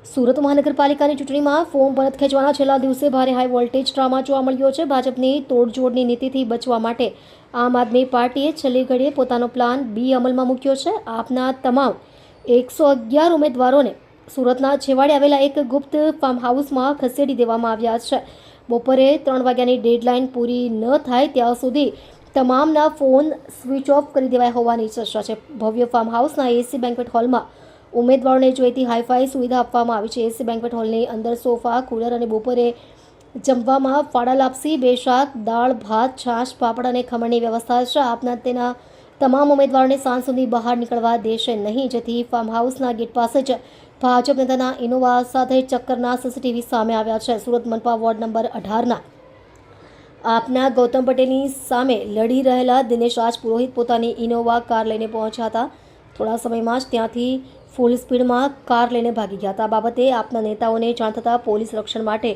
સુરત મહાનગરપાલિકાની ચૂંટણીમાં ફોર્મ પરત ખેંચવાના છેલ્લા દિવસે ભારે હાઈ વોલ્ટેજ ડ્રામા જોવા મળ્યો છે. ભાજપની તોડજોડની નીતિથી બચવા માટે આમ આદમી પાર્ટીએ છેલ્લી ઘડીએ પોતાનો પ્લાન બી અમલમાં મૂક્યો છે. આપના તમામ 111 ઉમેદવારોને સુરતના છેવાડે આવેલા એક ગુપ્ત ફાર્મ હાઉસમાં ખસેડી દેવામાં આવ્યા છે. બપોરે 3 વાગ્યાની ડેડલાઇન પૂરી ન થાય ત્યાં સુધી તમામના ફોન સ્વિચ ઓફ કરી દેવાયા હોવાની ચર્ચા છે. ભવ્ય ફાર્મ હાઉસના એસી બેન્ક્વેટ હોલમાં ઉમેદવારોને જોઈતી હાઈફાઈ સુવિધા આપવામાં આવી છે. એસી બેન્ક્વેટ હોલની અંદર સોફા, કુલર અને બપોરે જમવામાં ફાડા લાપસી, બે શાક, દાળ, ભાત, છાશ, પાપડ અને ખમણની વ્યવસ્થા છે. આપના તેના તમામ ઉમેદવારોને સાંજ સુધી બહાર નીકળવા દેશે નહીં, જેથી ફાર્મ હાઉસના ગેટ પાસે જ ભાજપ નેતાના ઇનોવા સાથે ચક્કરના સીસીટીવી સામે આવ્યા છે. સુરત મનપા વોર્ડ નંબર 18ના આપના ગૌતમ પટેલની સામે લડી રહેલા દિનેશ રાજ પુરોહિત પોતાની ઇનોવા કાર લઈને પહોંચ્યા હતા. થોડા સમયમાં જ ત્યાંથી ફૂલ સ્પીડમાં કાર લઈને ભાગી ગયા હતા. આ બાબતે આપના નેતાઓને જાણ થતાં પોલીસ રક્ષણ માટે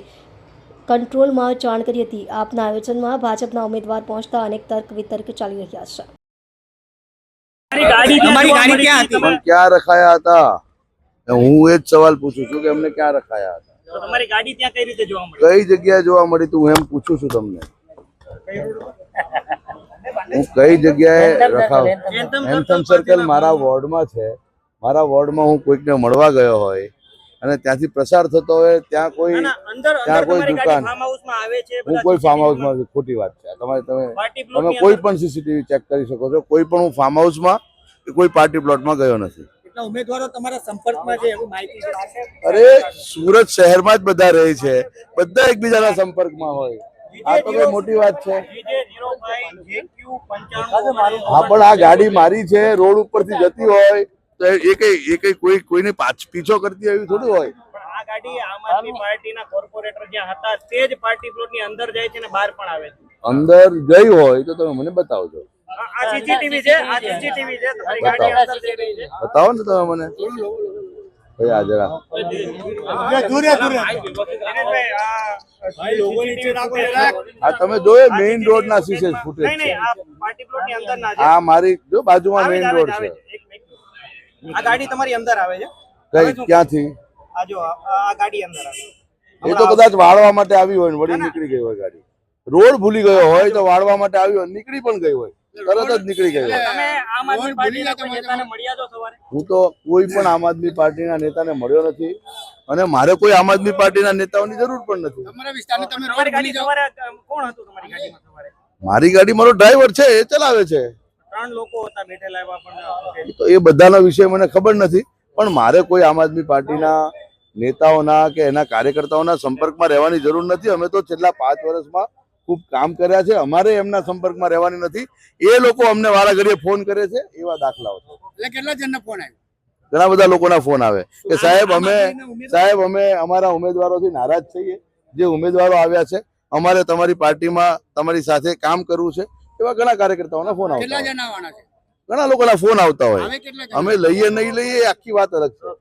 કંટ્રોલમાં જાણ કરી હતી. આપના આયોજનમાં ભાજપના ઉમેદવાર પહોંચતા અનેક તર્ક વિતર્ક ચાલી રહ્યા છે. हमारी गाड़ी क्या आती है? क्या रखाया था? હું એ જ સવાલ પૂછું છું કે અમને ક્યાં રખાયા હતા? તો તમારી ગાડી ત્યાં કઈ રીતે જોવા મળી? કઈ જગ્યાએ જોવા મળી તું એમ પૂછું છું તમને. હું કઈ જગ્યાએ રખાવ? એન્થમ સર્કલ મારા વોર્ડમાં છે. મારા વોર્ડમાં હું કોઈકને મળવા ગયો હોય અને ત્યાંથી પ્રસાર થતો હોય ત્યાં કોઈ દુકાન, હું કોઈ ફાર્મ હાઉસમાં, ખોટી વાત છે તમે કોઈ પણ સીસીટીવી ચેક કરી શકો છો. કોઈ પણ હું ફાર્મ હાઉસમાં કે કોઈ પાર્ટી પ્લોટમાં ગયો નથી. ઉમેદવારો તમારા સંપર્કમાં છે એવું માહિતી છે? અરે સુરત શહેરમાં જ બધા રહે છે, બધા એકબીજાના સંપર્કમાં હોય. આ તો કઈ મોટી વાત છે? હા, પણ આ ગાડી મારી છે, રોડ ઉપરથી જતી હોય તો એ કઈ કોઈને પીછો કરતી હોય એવું થોડું હોય. આ ગાડી આમ આદમી પાર્ટીના કોર્પોરેટર જ્યાં હતા તે જ પાર્ટી પ્લોટની અંદર જાય છે અને બહાર પણ આવે છે. અંદર ગઈ હોય તો તમે મને બતાવજો. આ સીસીટીવી છે, આ સીસીટીવી છે, તમારી ગાડી અંદર જઈ રહી છે. બતાવો ને તમે મને. ભાઈ આ જરા આ તમે જોયે મેઇન રોડ ના સીસેજ ફૂટેજ છે. આ મારી જો બાજુમાં મેઇન રોડ છે. આ ગાડી તમારી અંદર આવે છે? કઈ ક્યાંથી? આ જો આ ગાડી અંદર આવે. એ તો કદાચ વાળવા માટે આવી હોય ને વળી નીકળી ગઈ હોય ગાડી. રોડ ભૂલી ગયો હોય તો વાળવા માટે આવી હોય, નીકળી પણ ગઈ હોય, તરત જ નીકળી ગઈ હોય. તમે આમ આદમી પાર્ટીના કોઈ નેતાને મળ્યા છો સવારે? હું તો કોઈ પણ આમ આદમી પાર્ટીના નેતાને મળ્યો નથી અને મારે કોઈ આમ આદમી પાર્ટીના નેતાઓની જરૂર પણ નથી. તમારા વિસ્તારને તમે તમારી ગાડી સવારે કોણ હતું તમારી ગાડીમાં સવારે? મારી ગાડી મારો ડ્રાઈવર છે, એ ચલાવે છે. 3 લોકો હતા બેઠેલા એવા પણ. તો એ બધાના વિશે મને ખબર નથી, પણ મારે કોઈ આમ આદમી પાર્ટીના નેતાઓના કે એના કાર્યકર્તાઓના સંપર્કમાં રહેવાની જરૂર નથી. અમે તો છેલ્લા 5 વર્ષમાં ખૂબ કામ કર્યા છે, અમારે એમના સંપર્કમાં રહેવાની નથી. એ લોકો અમને વારા ઘડીએ ફોન કરે છે, એવા દાખલાઓ છે. એટલે કેટલા જણના ફોન આવે? ઘણા બધા લોકોના ફોન આવે કે સાહેબ અમે અમારા ઉમેદવારોથી નારાજ છીએ. જે ઉમેદવારો આવ્યા છે, અમારે તમારી પાર્ટીમાં તમારી સાથે કામ કરવું છે, એવા ઘણા કાર્યકર્તાઓના ફોન આવતા હોય. ઘણા લોકોના ફોન આવતા હોય. અમે લઈએ નહીં લઈએ આખી વાત અલગ છે.